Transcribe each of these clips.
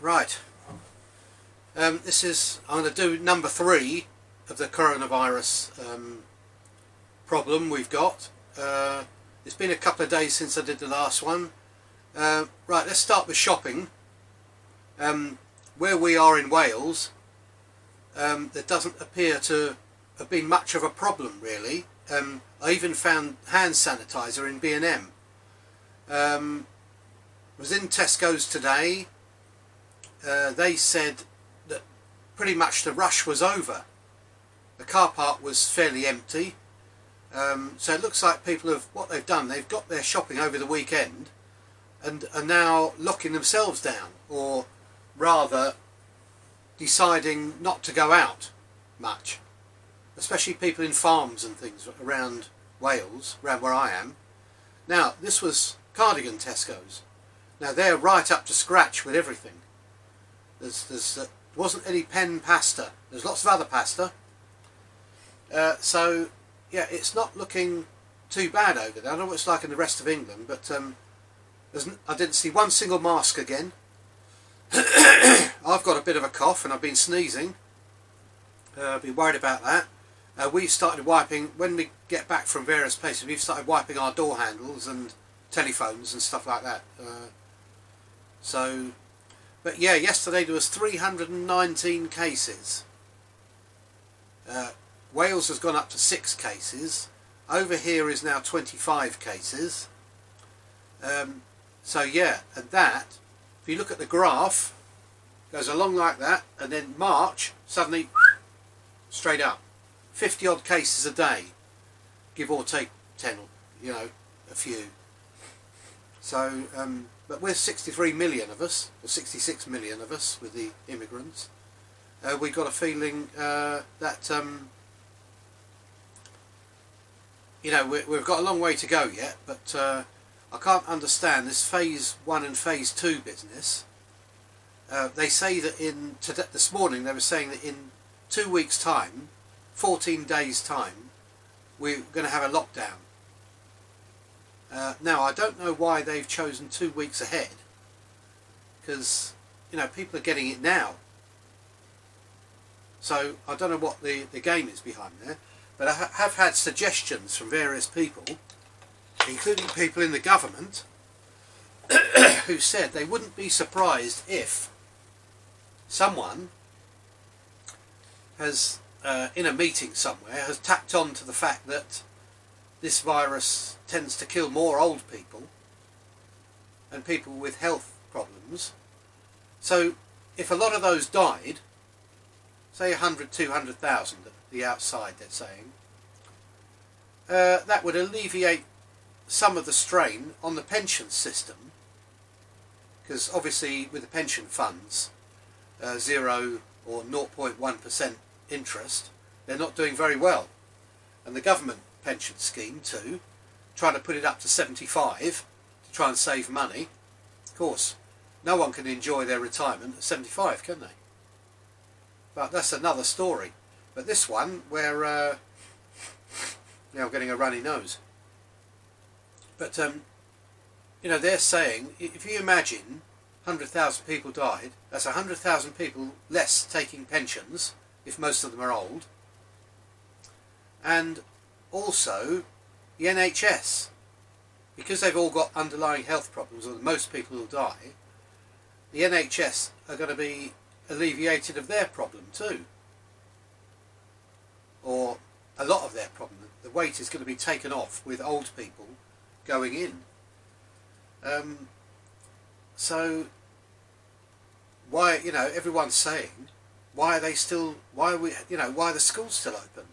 Right, I'm going to do number 3 of the coronavirus problem we've got. It's been a couple of days since I did the last one. Right, let's start with shopping. Where we are in Wales, there doesn't appear to have been much of a problem really. I even found hand sanitizer in B&M. Was in Tesco's today. They said that pretty much the rush was over. The car park was fairly empty, so it looks like people have, what they've done, they've got their shopping over the weekend and are now locking themselves down, or rather deciding not to go out much, especially people in farms and things around Wales, around where I am. Now this was Cardigan Tesco's. Now they're right up to scratch with everything. There wasn't any pen pasta. There's lots of other pasta. So yeah, it's not looking too bad over there. I don't know what it's like in the rest of England, but I didn't see one single mask again. I've got a bit of a cough and I've been sneezing. I've been worried about that. We've started wiping, when we get back from various places, we've started wiping our door handles and telephones and stuff like that. But yeah, yesterday there was 319 cases. Wales has gone up to 6 cases. Over here is now 25 cases. So yeah, and that, if you look at the graph, goes along like that, and then March, suddenly, straight up. 50 odd cases a day, give or take 10, you know, a few. So, but we're 63 million of us, or 66 million of us with the immigrants. We've got a feeling that, you know, we've got a long way to go yet, but I can't understand this phase 1 and phase 2 business. They say that this morning they were saying that in 2 weeks' time, 14 days' time, we're going to have a lockdown. Now I don't know why they've chosen 2 weeks ahead, because you know people are getting it now. So I don't know what the game is behind there, but I have had suggestions from various people, including people in the government, who said they wouldn't be surprised if someone has, in a meeting somewhere, has tapped on to the fact that this virus tends to kill more old people and people with health problems. So if a lot of those died, say 100, 200,000 at the outside they're saying, that would alleviate some of the strain on the pension system, because obviously with the pension funds, 0 or 0.1% interest, they're not doing very well. And the government pension scheme too, trying to put it up to 75 to try and save money. Of course, no one can enjoy their retirement at 75, can they? But that's another story. But this one, we're now getting a runny nose. But you know, they're saying if you imagine 100,000 people died, that's 100,000 people less taking pensions, if most of them are old. And also the NHS, because they've all got underlying health problems, or most people will die, the NHS are going to be alleviated of their problem too, or a lot of their problem. The weight is going to be taken off with old people going in. So why, you know, everyone's saying, why are they still, why are we, you know, why are the schools still open?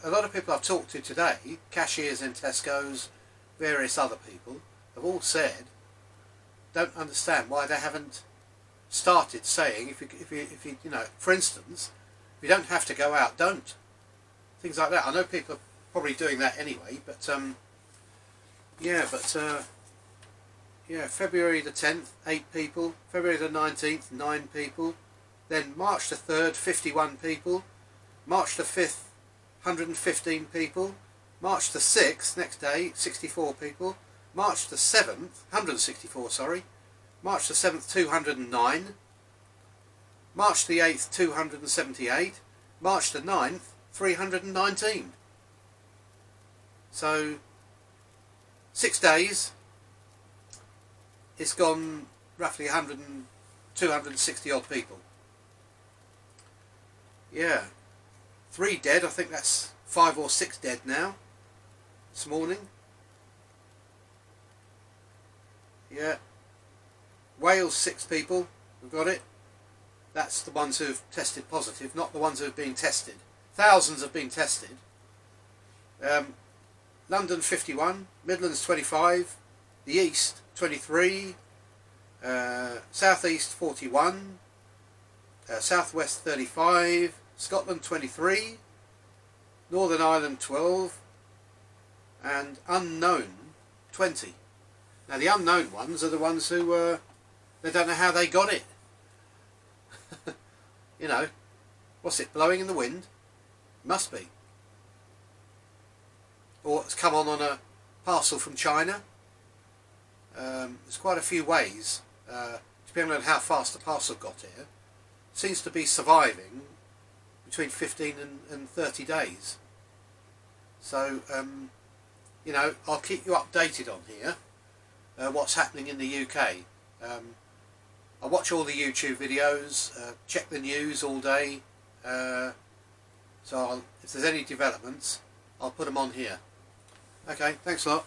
A lot of people I've talked to today, cashiers in Tesco's, various other people, have all said, don't understand why they haven't started saying, if you, you know, for instance, if you don't have to go out, don't. Things like that. I know people are probably doing that anyway, but yeah, yeah, February the 10th, 8 people, February the 19th, 9 people, then March the 3rd, 51 people, March the 5th, 115 people, March the 6th, next day, 64 people, March the 7th, 164, sorry, March the 7th 209, March the 8th 278, March the 9th 319. So 6 days it's gone roughly 260 odd people. Yeah, 3 dead. I think that's 5 or 6 dead now this morning. Yeah, Wales 6 people have got it. That's the ones who've tested positive, not the ones who've been tested. Thousands have been tested. London 51, Midlands 25, the East 23, South East 41, South West 35, Scotland 23, Northern Ireland 12, and unknown 20. Now the unknown ones are the ones who they don't know how they got it. You know, what's it, blowing in the wind? Must be. Or it's come on a parcel from China. There's quite a few ways, depending on how fast the parcel got here. Seems to be surviving between 15 and 30 days. So, you know, I'll keep you updated on here, what's happening in the UK. I watch all the YouTube videos, check the news all day, so if there's any developments, I'll put them on here. Okay, thanks a lot.